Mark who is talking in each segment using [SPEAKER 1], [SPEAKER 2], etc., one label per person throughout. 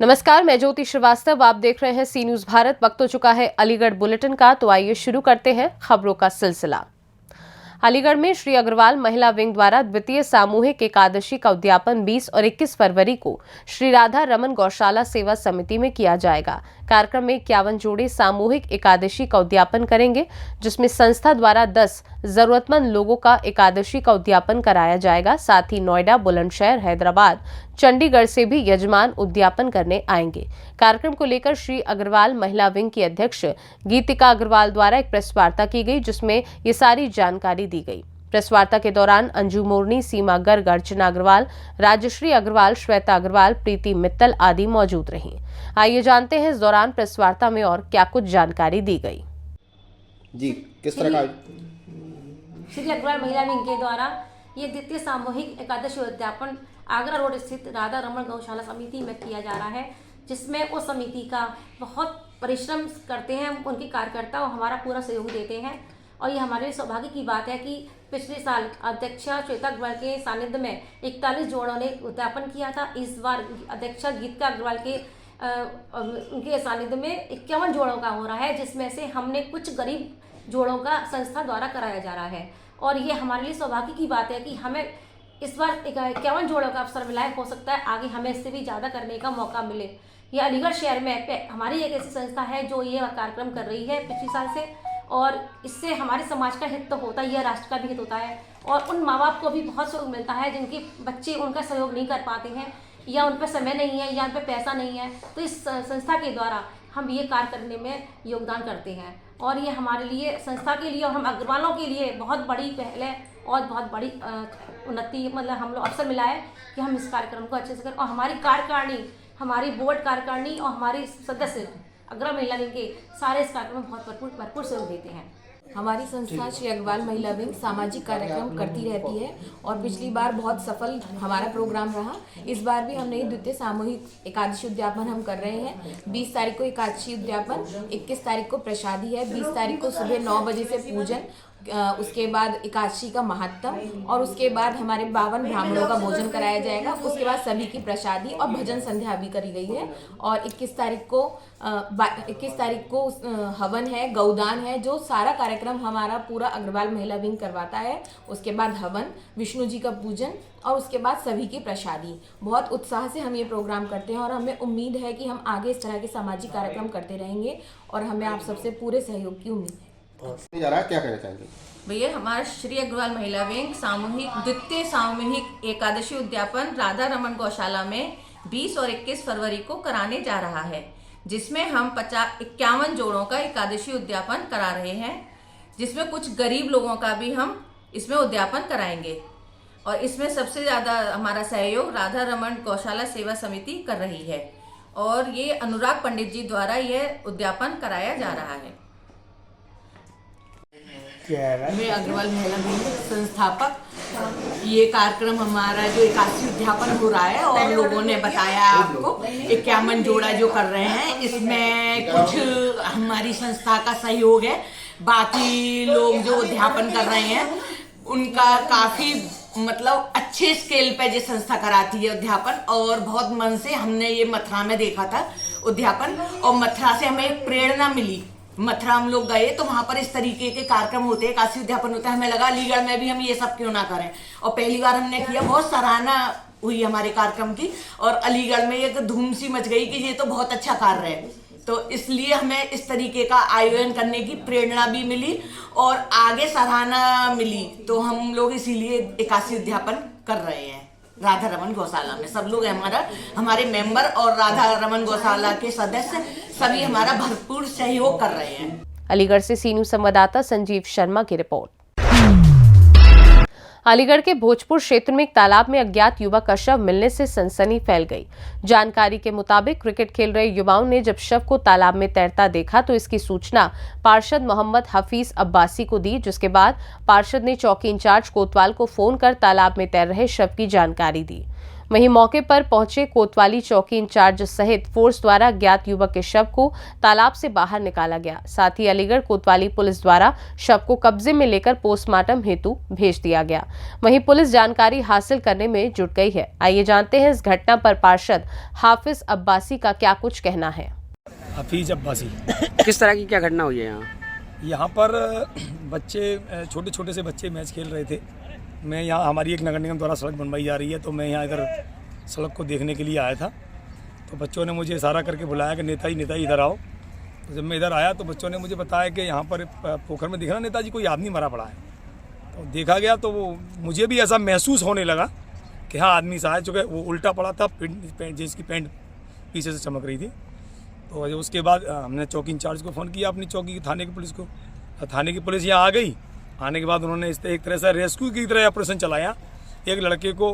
[SPEAKER 1] नमस्कार, मैं ज्योति श्रीवास्तव। आप देख रहे हैं सी न्यूज भारत। वक्त हो चुका है अलीगढ़ बुलेटिन का, तो आइए शुरू करते हैं खबरों का सिलसिला। अलीगढ़ में श्री अग्रवाल महिला विंग द्वारा द्वितीय सामूहिक एकादशी का उद्यापन 20 और 21 फरवरी को श्री राधा रमन गौशाला सेवा समिति में किया जाएगा। कार्यक्रम में 51 जोड़े सामूहिक एकादशी का उद्यापन करेंगे, जिसमें संस्था द्वारा 10 जरूरतमंद लोगों का एकादशी का उद्यापन कराया जाएगा। साथ ही नोएडा, बुलंदशहर, हैदराबाद, चंडीगढ़ से भी यजमान उद्यापन करने आएंगे। कार्यक्रम को लेकर श्री अग्रवाल महिला विंग की अध्यक्ष गीतिका अग्रवाल द्वारा एक प्रेस वार्ता की गई, जिसमें ये सारी जानकारी दी गई। प्रेस वार्ता के दौरान अंजू मोरनी, सीमा गर्ग, अर्चना अग्रवाल, राजश्री अग्रवाल, श्वेता अग्रवाल, प्रीति मित्तल आदि मौजूद रहीं। आइए जानते हैं इस दौरान प्रेस वार्ता में और क्या कुछ जानकारी दी गई।
[SPEAKER 2] जी, किस तरह का
[SPEAKER 3] श्री अग्रवाल महिला विंग के द्वारा ये द्वितीय सामूहिक एकादशी उद्यापन आगरा रोड स्थित राधा रमन गौशाला समिति में किया जा रहा है, जिसमें उस समिति का बहुत परिश्रम करते हैं उनके कार्यकर्ता और हमारा पूरा सहयोग देते हैं। और ये हमारे सौभाग्य की बात है कि पिछले साल अध्यक्षा श्वेता अग्रवाल के सानिध्य में 41 जोड़ों ने उद्यापन किया था। इस बार अध्यक्षा गीतिका अग्रवाल के उनके सानिध्य में 51 जोड़ों का हो रहा है, जिसमें से हमने कुछ गरीब जोड़ों का संस्था द्वारा कराया जा रहा है। और ये हमारे लिए सौभाग्य की बात है कि हमें इस बार 51 जोड़ों का अवसर मिला है। हो सकता है आगे हमें इससे भी ज़्यादा करने का मौका मिले। ये अलीगढ़ शहर में हमारी एक ऐसी संस्था है जो ये कार्यक्रम कर रही है पिछले साल से, और इससे हमारे समाज का हित तो होता ही है, राष्ट्र का भी हित होता है। और उन माँ बाप को भी बहुत सहयोग मिलता है जिनके बच्चे उनका सहयोग नहीं कर पाते हैं, या उन पर समय नहीं है, या उन पर पैसा नहीं है, तो इस संस्था के द्वारा हम ये कार्य करने में योगदान करते हैं। और ये हमारे लिए, संस्था के लिए और हम अग्रवालों के लिए बहुत बड़ी पहल है और बहुत बड़ी उन्नति, मतलब हम लोग अवसर मिला है कि हम इस कार्यक्रम को अच्छे से करें। और हमारी कार्यकारिणी, हमारी बोर्ड कार्यकारिणी और हमारे सदस्य अग्रवाल महिला विंग के सारे इस कार्यक्रम में बहुत भरपूर सहयोग देते हैं।
[SPEAKER 4] हमारी संस्था श्री अग्रवाल महिला विंग सामाजिक कार्यक्रम करती रहती है और पिछली बार बहुत सफल हमारा प्रोग्राम रहा। इस बार भी हमने द्वितीय सामूहिक एकादशी उद्यापन हम कर रहे हैं। 20 तारीख को एकादशी उद्यापन, 21 तारीख को प्रसादी है, 20 तारीख को सुबह 9 बजे से पूजन, उसके बाद एकादशी का महात्म, और उसके बाद हमारे 52 ब्राह्मणों का भोजन कराया जाएगा। उसके बाद सभी की प्रसादी और भजन संध्या भी करी गई है। और 21 तारीख को हवन है, गौदान है, जो सारा कार्यक्रम हमारा पूरा अग्रवाल महिला विंग करवाता है। उसके बाद हवन, विष्णु जी का पूजन और उसके बाद सभी की प्रसादी। बहुत उत्साह से हम ये प्रोग्राम करते हैं और हमें उम्मीद है कि हम आगे इस तरह के सामाजिक कार्यक्रम करते रहेंगे और हमें आप सबसे पूरे सहयोग की उम्मीद है।
[SPEAKER 2] जा रहा है, क्या कहना चाहेंगे
[SPEAKER 5] भैया? हमारा श्री अग्रवाल महिला विंग द्वितीय सामूहिक एकादशी उद्यापन राधा रमन गौशाला में 20 और 21 फरवरी को कराने जा रहा है, जिसमें हम 51 जोड़ों का एकादशी उद्यापन करा रहे हैं, जिसमें कुछ गरीब लोगों का भी हम इसमें उद्यापन कराएंगे। और इसमें सबसे ज़्यादा हमारा सहयोग राधा रमन गौशाला सेवा समिति कर रही है और ये अनुराग पंडित जी द्वारा यह उद्यापन कराया जा रहा है।
[SPEAKER 6] मैं अग्रवाल महिला विंग संस्थापक। ये कार्यक्रम हमारा जो एकादशी उद्यापन हो रहा है और लोगों ने बताया आपको 51 जोड़ा जो कर रहे हैं, इसमें कुछ हमारी संस्था का सहयोग है। बाकी लोग जो उद्यापन कर रहे हैं उनका काफी मतलब अच्छे स्केल पे ये संस्था कराती है उद्यापन, और बहुत मन से हमने ये मथुरा में देखा था उद्यापन, और मथुरा से हमें एक प्रेरणा मिली। मथुरा हम लोग गए तो वहां पर इस तरीके के कार्यक्रम होते हैं, काशी उद्यापन होता है। हमें लगा अलीगढ़ में भी हम ये सब क्यों ना करें, और पहली बार हमने किया, बहुत सराहना हुई हमारे कार्यक्रम की, और अलीगढ़ में एक धूम सी मच गई कि ये तो बहुत अच्छा कार्य है। तो इसलिए हमें इस तरीके का आयोजन करने की प्रेरणा भी मिली और आगे सराहना मिली, तो हम लोग इसीलिए एकादशी उद्यापन कर रहे हैं राधा रमन गौशाला में। सब लोग हमारे मेंबर और राधा रमन गौशाला के सदस्य सभी हमारा भरपूर सहयोग कर रहे हैं।
[SPEAKER 1] अलीगढ़ से सी न्यूज संवाददाता संजीव शर्मा की रिपोर्ट। अलीगढ़ के भोजपुर क्षेत्र में एक तालाब में अज्ञात युवक का शव मिलने से सनसनी फैल गई। जानकारी के मुताबिक क्रिकेट खेल रहे युवाओं ने जब शव को तालाब में तैरता देखा तो इसकी सूचना पार्षद मोहम्मद हफीज अब्बासी को दी, जिसके बाद पार्षद ने चौकी इंचार्ज कोतवाल को फोन कर तालाब में तैर रहे शव की जानकारी दी। वहीं मौके पर पहुंचे कोतवाली चौकी इंचार्ज सहित फोर्स द्वारा ज्ञात युवक के शव को तालाब से बाहर निकाला गया। साथ ही अलीगढ़ कोतवाली पुलिस द्वारा शव को कब्जे में लेकर पोस्टमार्टम हेतु भेज दिया गया। वहीं पुलिस जानकारी हासिल करने में जुट गई है। आइए जानते हैं इस घटना पर पार्षद हाफिज अब्बासी का क्या कुछ कहना है।
[SPEAKER 7] हफीज अब्बासी।
[SPEAKER 8] किस तरह की क्या घटना हुई है
[SPEAKER 7] यहाँ पर बच्चे छोटे छोटे से बच्चे मैच खेल रहे थे। मैं यहाँ हमारी एक नगर निगम द्वारा सड़क बनवाई जा रही है, तो मैं यहाँ इधर सड़क को देखने के लिए आया था। तो बच्चों ने मुझे इशारा करके बुलाया कि नेताजी इधर आओ। तो जब मैं इधर आया तो बच्चों ने मुझे बताया कि यहाँ पर पोखर में दिख रहा नेताजी कोई आदमी मरा पड़ा है। तो देखा गया तो वो मुझे भी ऐसा महसूस होने लगा कि हाँ आदमी सा है, चूँकि वो उल्टा पड़ा था, जिसकी पैंट पीछे से चमक रही थी। तो उसके बाद हमने चौकी इंचार्ज को फ़ोन किया, अपनी चौकी की थाने की पुलिस को। थाने की पुलिस यहाँ आ गई। आने के बाद उन्होंने इस एक तरह से रेस्क्यू की तरह ऑपरेशन चलाया। एक लड़के को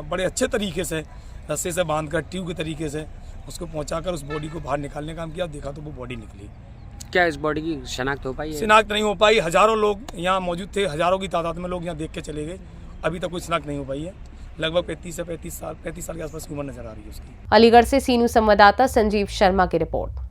[SPEAKER 7] बड़े अच्छे तरीके से रस्से से बांधकर ट्यूब के तरीके से उसको पहुंचाकर उस बॉडी को बाहर निकालने का काम किया। देखा तो वो बॉडी निकली।
[SPEAKER 8] क्या इस बॉडी की शनाख्त हो पाई है?
[SPEAKER 7] शनाख्त नहीं हो पाई। हज़ारों लोग यहाँ मौजूद थे, हज़ारों की तादाद में लोग यहाँ देख के चले गए। अभी तक कोई शनाख्त नहीं हो पाई है। लगभग 35 साल के आसपास की उम्र नजर आ रही है उसकी।
[SPEAKER 1] अलीगढ़ से सीनू संवाददाता संजीव शर्मा की रिपोर्ट।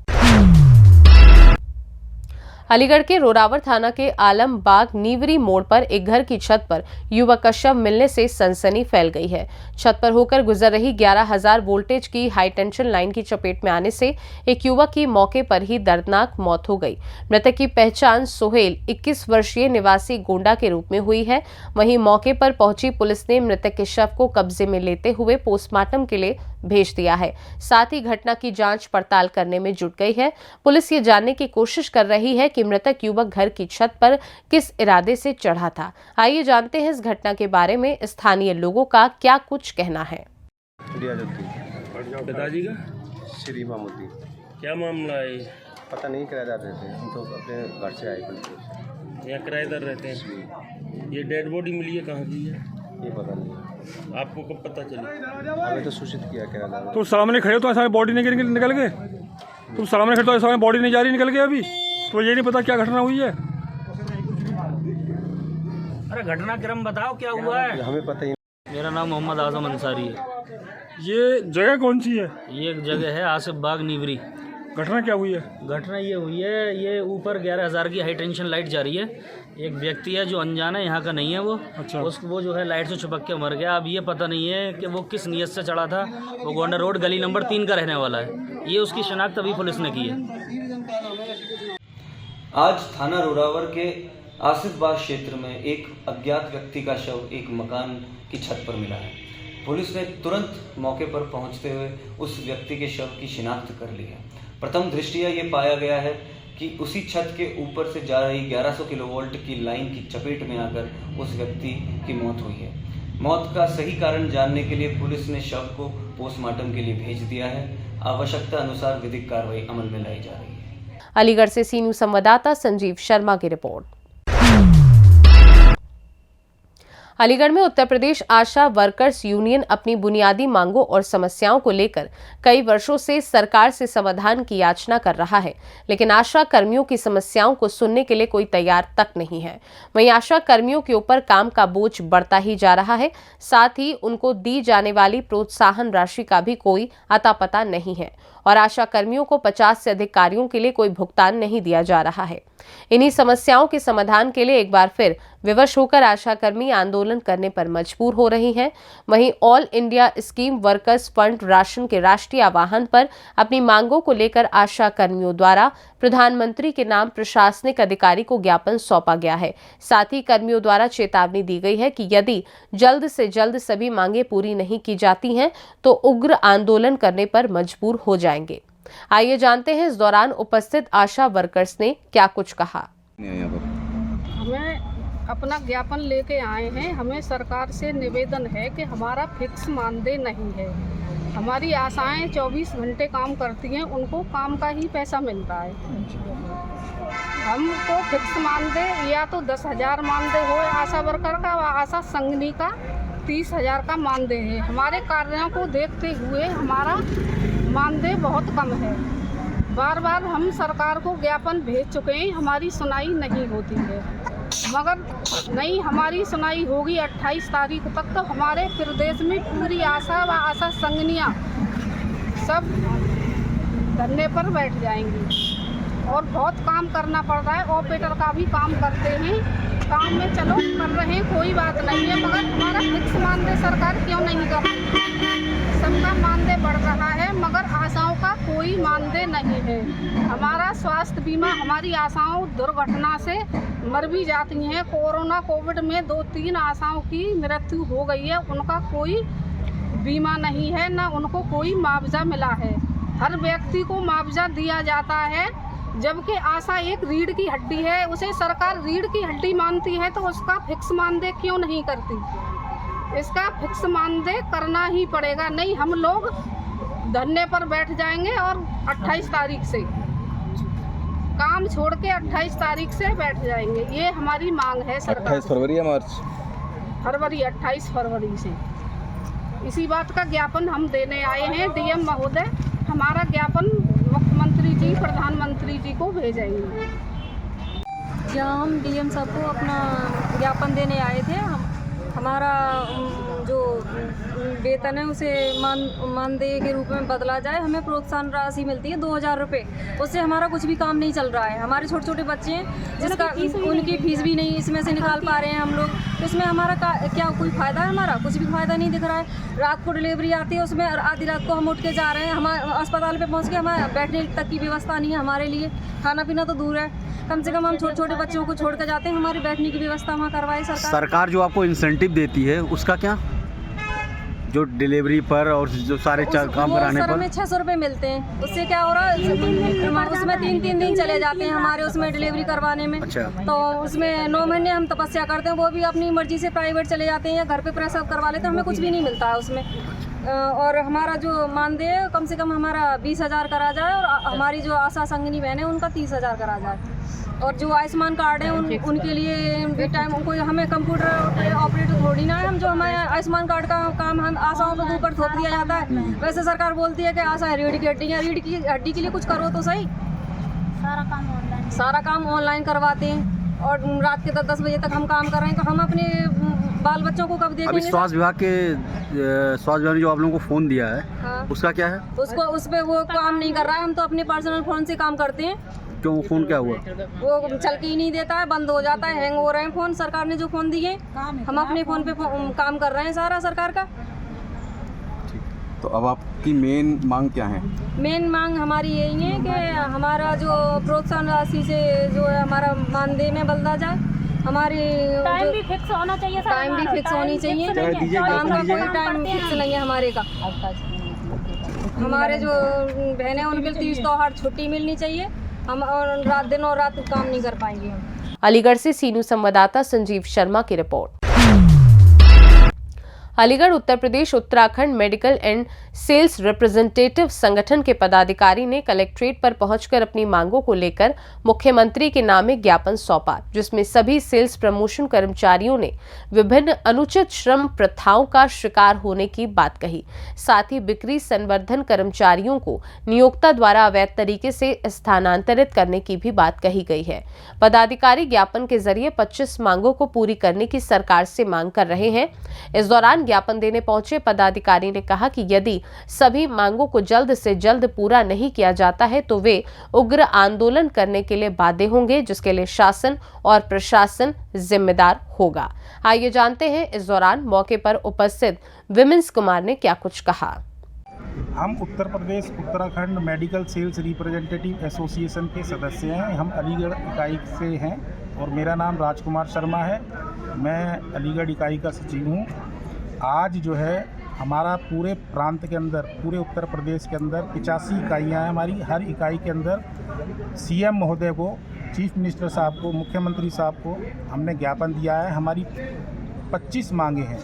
[SPEAKER 1] अलीगढ़ के रोरावर थाना के आलमबाग नीवरी मोड़ पर एक घर की छत पर युवक का शव मिलने से सनसनी फैल गई है। छत पर होकर गुजर रही 11,000 वोल्टेज की हाई टेंशन लाइन की चपेट में आने से एक युवक की मौके पर ही दर्दनाक मौत हो गई। मृतक की पहचान सोहेल 21 वर्षीय निवासी गोंडा के रूप में हुई है। वहीं मौके पर पहुंची पुलिस ने मृतक के शव को कब्जे में लेते हुए पोस्टमार्टम के लिए भेज दिया है। साथ ही घटना की जांच पड़ताल करने में जुट गई है। पुलिस ये जानने की कोशिश कर रही है कि मृतक युवक घर की छत पर किस इरादे से चढ़ा था। आइए जानते हैं इस घटना के बारे में स्थानीय लोगों का क्या कुछ कहना है।
[SPEAKER 9] पिताजी का
[SPEAKER 2] श्री मामूदी।
[SPEAKER 9] क्या मामला है?
[SPEAKER 2] पता नहीं, किराएदार रहते हैं। हम तो अपने घर से आए।
[SPEAKER 9] यहाँ किराएदार रहते हैं। ये डेड बॉडी मिली है, कहाँ की है
[SPEAKER 2] ये पता नहीं।
[SPEAKER 9] आपको कब पता चला?
[SPEAKER 2] हमें तो सूचित किया किराएदार।
[SPEAKER 7] तो सामने खड़े तो ऐसा बॉडी नहीं निकल गए। तुम सामने खड़े तो ऐसा बॉडी नहीं जा रही निकल गई। अभी तो ये नहीं पता क्या घटना हुई है।
[SPEAKER 10] अरे घटना क्रम बताओ क्या हुआ है?
[SPEAKER 2] हमें पता ही।
[SPEAKER 10] मेरा नाम मोहम्मद आजम अंसारी है।
[SPEAKER 7] ये जगह कौन सी है?
[SPEAKER 10] ये एक जगह है आसिफ बाग नीवरी।
[SPEAKER 7] घटना क्या हुई है?
[SPEAKER 10] घटना ये हुई है, ये ऊपर 11,000 की हाई टेंशन लाइट जा रही है। एक व्यक्ति है जो अनजान है, यहाँ का नहीं है वो।
[SPEAKER 7] अच्छा।
[SPEAKER 10] वो जो है लाइट से चिपक के मर गया। अब ये पता नहीं है कि वो किस नियत से चढ़ा था। वो गोंडा रोड गली नंबर 3 का रहने वाला है। ये उसकी शनाख्त अभी पुलिस ने की है।
[SPEAKER 11] आज थाना रोरावर के आसिफ बाग क्षेत्र में एक अज्ञात व्यक्ति का शव एक मकान की छत पर मिला है। पुलिस ने तुरंत मौके पर पहुंचते हुए उस व्यक्ति के शव की शिनाख्त कर ली है। प्रथम दृष्टया ये पाया गया है कि उसी छत के ऊपर से जा रही 1100 किलोवोल्ट की लाइन की चपेट में आकर उस व्यक्ति की मौत हुई है। मौत का सही कारण जानने के लिए पुलिस ने शव को पोस्टमार्टम के लिए भेज दिया है। आवश्यकता अनुसार विधिक कार्रवाई अमल में लाई जा रही है।
[SPEAKER 1] अलीगढ़ से सीनू संवाददाता संजीव शर्मा की रिपोर्ट। अलीगढ़ में उत्तर प्रदेश आशा वर्कर्स यूनियन अपनी बुनियादी मांगों और समस्याओं को लेकर कई वर्षों से सरकार से समाधान की याचना कर रहा है, लेकिन आशा कर्मियों की समस्याओं को सुनने के लिए कोई तैयार तक नहीं है। वहीं आशा कर्मियों के ऊपर काम का बोझ बढ़ता ही जा रहा है। साथ ही उनको दी जाने वाली प्रोत्साहन राशि का भी कोई अता पता नहीं है और आशा कर्मियों को 50 से अधिक कार्यों के लिए कोई भुगतान नहीं दिया जा रहा है। इन्हीं समस्याओं के समाधान के लिए एक बार फिर विवश होकर आशा कर्मी आंदोलन करने पर मजबूर हो रही हैं। वहीं all India scheme workers fund ration के राष्ट्रीय आह्वान पर अपनी मांगों को लेकर आशा कर्मियों द्वारा प्रधानमंत्री के नाम प्रशासनिक अधिकारी को ज्ञापन सौंपा गया है। साथ ही कर्मियों द्वारा चेतावनी दी गई है कि यदि जल्द से जल्द सभी मांगे पूरी नहीं की जाती हैं तो उग्र आंदोलन करने पर मजबूर हो जाएंगे। आइए जानते हैं इस दौरान उपस्थित आशा वर्कर्स ने क्या कुछ कहा।
[SPEAKER 12] हमें अपना ज्ञापन लेके आए हैं। हमें सरकार से निवेदन है कि हमारा फिक्स मानदेय नहीं है। हमारी आशाएं 24 घंटे काम करती हैं, उनको काम का ही पैसा मिलता है। हमको फिक्स मानदेय या तो 10,000 मानदेय हो आशा वर्कर का, आशा संघनी का 30,000 का मानदेय है। हमारे कार्यों को देखते हुए हमारा मानदेय बहुत कम है। बार बार हम सरकार को ज्ञापन भेज चुके हैं, हमारी सुनाई नहीं होती है। मगर नहीं हमारी सुनाई होगी 28 तारीख तक, तो हमारे प्रदेश में पूरी आशा व आशा संगनियाँ सब धरने पर बैठ जाएंगी। और बहुत काम करना पड़ रहा है, ऑपरेटर का भी काम करते हैं, काम में चलो कर रहे हैं, कोई बात नहीं है, मगर हमारा फिक्स मानदेय सरकार क्यों नहीं कर रही? सबका मानदेय बढ़ रहा है मगर आशाओं का कोई मानदेय नहीं है। हमारा स्वास्थ्य बीमा, हमारी आशाओं दुर्घटना से मर भी जाती हैं। कोविड में 2-3 आशाओं की मृत्यु हो गई है, उनका कोई बीमा नहीं है, ना उनको कोई मुआवजा मिला है। हर व्यक्ति को मुआवजा दिया जाता है, जबकि आशा एक रीढ़ की हड्डी है, उसे सरकार रीढ़ की हड्डी मानती है, तो उसका फिक्स मानदेय क्यों नहीं करती? इसका फिक्स मानदेय करना ही पड़ेगा, नहीं हम लोग धरने पर बैठ जाएंगे और 28 तारीख से काम छोड़ के 28 तारीख से बैठ जाएंगे। ये हमारी मांग है सरकार।
[SPEAKER 2] 28 फरवरी या मार्च?
[SPEAKER 12] फरवरी, 28 फरवरी से इसी बात का ज्ञापन हम देने आए हैं। डीएम महोदय हमारा ज्ञापन मुख्यमंत्री जी, प्रधानमंत्री जी को भेजेंगे।
[SPEAKER 13] यहाँ हम डीएम साहब को अपना ज्ञापन देने आए थे। हमारा जो वेतन है उसे मानदेय के रूप में बदला जाए। हमें प्रोत्साहन राशि मिलती है 2000 रुपये, उससे हमारा कुछ भी काम नहीं चल रहा है। हमारे छोटे छोटे बच्चे हैं जिसका उनकी फीस भी नहीं इसमें से निकाल पा रहे हैं हम लोग, तो उसमें हमारा क्या कोई फ़ायदा है? हमारा कुछ भी फ़ायदा नहीं दिख रहा है। रात को डिलीवरी आती है, उसमें आधी रात को हम उठ के जा रहे हैं, हमारे अस्पताल पे पहुंच के हमारे बैठने तक की व्यवस्था नहीं है हमारे लिए, खाना पीना तो दूर है। कम से कम हम छोटे छोटे बच्चों को छोड़ कर जाते हैं, हमारी बैठने की व्यवस्था वहाँ करवाए
[SPEAKER 14] सरकार। जो आपको इंसेंटिव देती है उसका क्या, जो डिलीवरी पर और जो सारे काम कराने पर?
[SPEAKER 13] हमें 600 रुपये मिलते हैं, उससे क्या हो रहा है, उसमें 3-3 दिन चले जाते हैं हमारे उसमें डिलीवरी करवाने में।
[SPEAKER 14] अच्छा।
[SPEAKER 13] तो उसमें 9 महीने हम तपस्या करते हैं, वो भी अपनी मर्जी से प्राइवेट चले जाते हैं या घर पे प्रसव करवा लेते हैं, हमें कुछ भी नहीं मिलता है उसमें। और हमारा जो मानदेय कम से कम हमारा 20,000 करा जाए, और हमारी जो आशा संगिनी बहन है उनका 30,000 करा जाए। और जो आयुष्मान कार्ड है उनके लिए भी टाइम, कोई हमें कंप्यूटर ऑपरेटर थोड़ी ना है, हम जो हमारे आयुष्मान कार्ड का काम हम आशाओं के ऊपर थोप दिया जाता है। वैसे सरकार बोलती है कि आशा रीढ़ की हड्डी है, रीढ़ की हड्डी के लिए कुछ करो तो सही। सारा काम ऑनलाइन करवाते हैं और रात के 10 बजे तक हम काम कर रहे हैं, तो हम अपने बाल बच्चों को कब देखेंगे?
[SPEAKER 14] अभी स्वास्थ्य विभाग ने जो आप लोगों को फ़ोन दिया है, हाँ। उसका क्या है?
[SPEAKER 13] उस पर वो काम नहीं कर रहा है, हम तो अपने पर्सनल फ़ोन से काम करते हैं।
[SPEAKER 14] क्यों, फ़ोन क्या हुआ?
[SPEAKER 13] वो चल के ही नहीं देता है, बंद हो जाता है, हैंग हो रहे हैं फ़ोन। सरकार ने जो फ़ोन दिए, हम अपने फ़ोन पे काम कर रहे हैं सारा सरकार का।
[SPEAKER 2] तो अब आपकी मेन मांग क्या है?
[SPEAKER 13] मेन मांग हमारी यही है कि हमारा जो प्रोत्साहन राशि से जो है हमारा मानदेय में बदला जाए, हमारी
[SPEAKER 3] टाइम भी फिक्स होना चाहिए,
[SPEAKER 13] टाइम भी फिक्स होनी चाहिए, काम का कोई टाइम फिक्स नहीं है हमारे का। हमारे जो बहनें हैं उनके 30 त्योहार छुट्टी मिलनी चाहिए, हम और रात दिन और रात काम नहीं कर पाएंगे हम।
[SPEAKER 1] अलीगढ़ से सीनू संवाददाता संजीव शर्मा की report. Aligarh Uttar Pradesh Uttarakhand medical and sales representative संगठन के पदाधिकारी ने कलेक्ट्रेट पर पहुंचकर अपनी मांगों को लेकर मुख्यमंत्री के नाम एक ज्ञापन सौंपा, जिसमें सभी सेल्स प्रमोशन कर्मचारियों ने विभिन्न अनुचित श्रम प्रथाओं का शिकार होने की बात कही। साथ ही बिक्री संवर्धन कर्मचारियों को नियोक्ता द्वारा अवैध तरीके से स्थानांतरित करने की भी बात कही गई है। पदाधिकारी ज्ञापन के जरिए 25 मांगों को पूरी करने की सरकार से मांग कर रहे हैं। इस दौरान ज्ञापन देने पहुंचे पदाधिकारी ने कहा कि यदि सभी मांगों को जल्द से जल्द पूरा नहीं किया जाता है तो वे उग्र आंदोलन करने के लिए बाध्य होंगे, जिसके लिए शासन और प्रशासन जिम्मेदार होगा। आइए जानते हैं इस दौरान मौके पर उपस्थित विमेंस कुमार ने क्या कुछ कहा।
[SPEAKER 15] हम Uttar Pradesh Uttarakhand medical sales representative association के सदस्य हैं। हम अलीगढ़ इकाई से हैं और मेरा नाम राजकुमार शर्मा है। मैं अलीगढ़ इकाई का सचिव हूँ। आज जो है हमारा पूरे प्रांत के अंदर, पूरे उत्तर प्रदेश के अंदर 85 इकाइयाँ हैं हमारी। हर इकाई के अंदर सीएम महोदय को, चीफ मिनिस्टर साहब को, मुख्यमंत्री साहब को हमने ज्ञापन दिया है। हमारी 25 मांगे हैं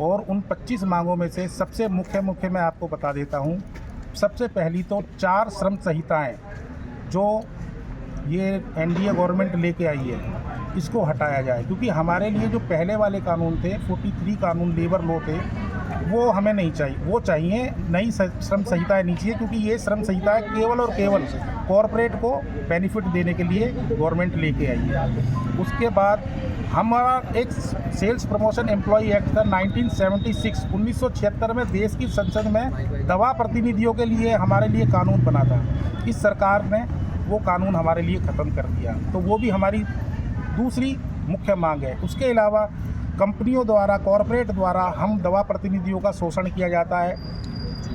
[SPEAKER 15] और उन 25 मांगों में से सबसे मुख्य मैं आपको बता देता हूँ। सबसे पहली तो 4 श्रम संहिताएँ जो ये एनडीए गवर्नमेंट लेके आई है, इसको हटाया जाए, क्योंकि हमारे लिए जो पहले वाले कानून थे, 43 कानून लेबर लॉ थे, वो हमें नहीं चाहिए। वो चाहिए नई श्रम संहिता आनी चाहिए, क्योंकि ये श्रम संहिता केवल और केवल कॉरपोरेट को बेनिफिट देने के लिए गवर्नमेंट लेके आई है। उसके बाद हमारा एक सेल्स प्रमोशन एम्प्लॉय एक्ट था 1976 1976 में देश की संसद में दवा प्रतिनिधियों के लिए हमारे लिए कानून बना था। इस सरकार ने वो कानून हमारे लिए ख़त्म कर दिया, तो वो भी हमारी दूसरी मुख्य मांग है। उसके अलावा कंपनियों द्वारा, कॉरपोरेट द्वारा हम दवा प्रतिनिधियों का शोषण किया जाता है।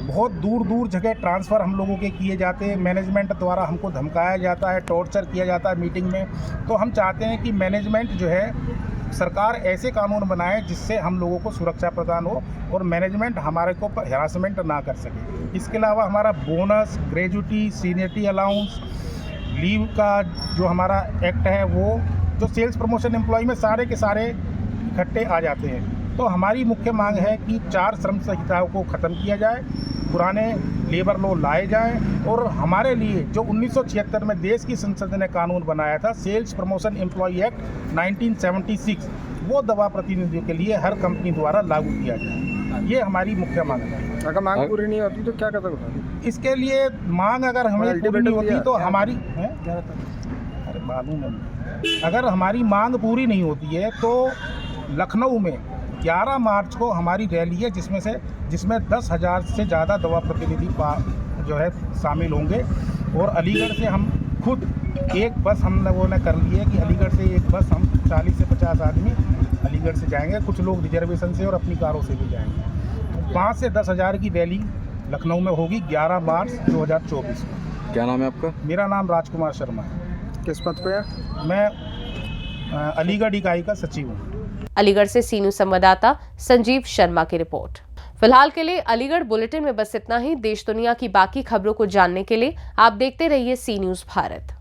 [SPEAKER 15] बहुत दूर दूर जगह ट्रांसफ़र हम लोगों के किए जाते हैं। मैनेजमेंट द्वारा हमको धमकाया जाता है, टॉर्चर किया जाता है मीटिंग में। तो हम चाहते हैं कि मैनेजमेंट जो है, सरकार ऐसे कानून बनाए जिससे हम लोगों को सुरक्षा प्रदान हो और मैनेजमेंट हमारे को हैरासमेंट ना कर सके। इसके अलावा हमारा bonus, gratuity, seniority allowance, leave का जो हमारा एक्ट है, वो जो सेल्स प्रमोशन एम्प्लॉय में सारे के सारे इकट्ठे आ जाते हैं। तो हमारी मुख्य मांग है कि 4 श्रम संहिताओं को ख़त्म किया जाए, पुराने लेबर लॉ लाए जाए और हमारे लिए जो 1976 में देश की संसद ने कानून बनाया था, सेल्स प्रमोशन एम्प्लॉय एक्ट 1976, वो दवा प्रतिनिधियों के लिए हर कंपनी द्वारा लागू किया जाए। ये हमारी मुख्य मांग है।
[SPEAKER 2] अगर मांग पूरी नहीं होती तो क्या कदम उठाएंगे?
[SPEAKER 15] इसके लिए मांग अगर हमें पूरी नहीं होती तो हमारी अरे मालूम है, अगर हमारी मांग पूरी नहीं होती है तो लखनऊ में 11 मार्च को हमारी रैली है, जिसमें 10,000 से ज़्यादा दवा प्रतिनिधि जो है शामिल होंगे। और अलीगढ़ से हम खुद एक बस हम लोगों ने कर ली है कि अलीगढ़ से एक बस हम 40 से 50 आदमी अलीगढ़ से जाएंगे। कुछ लोग रिजर्वेशन से और अपनी कारों से भी जाएंगे। 5 से 10,000 की रैली लखनऊ में होगी 11 मार्च 2024 को।
[SPEAKER 2] क्या नाम है आपका?
[SPEAKER 15] मेरा नाम राजकुमार शर्मा है।
[SPEAKER 2] किस पद पे है?
[SPEAKER 15] मैं अलीगढ़ इकाई का सचिव हूँ।
[SPEAKER 1] अलीगढ़ से सी न्यूज़ संवाददाता संजीव शर्मा की रिपोर्ट। फिलहाल के लिए अलीगढ़ बुलेटिन में बस इतना ही। देश दुनिया की बाकी खबरों को जानने के लिए आप देखते रहिए सी न्यूज़ भारत।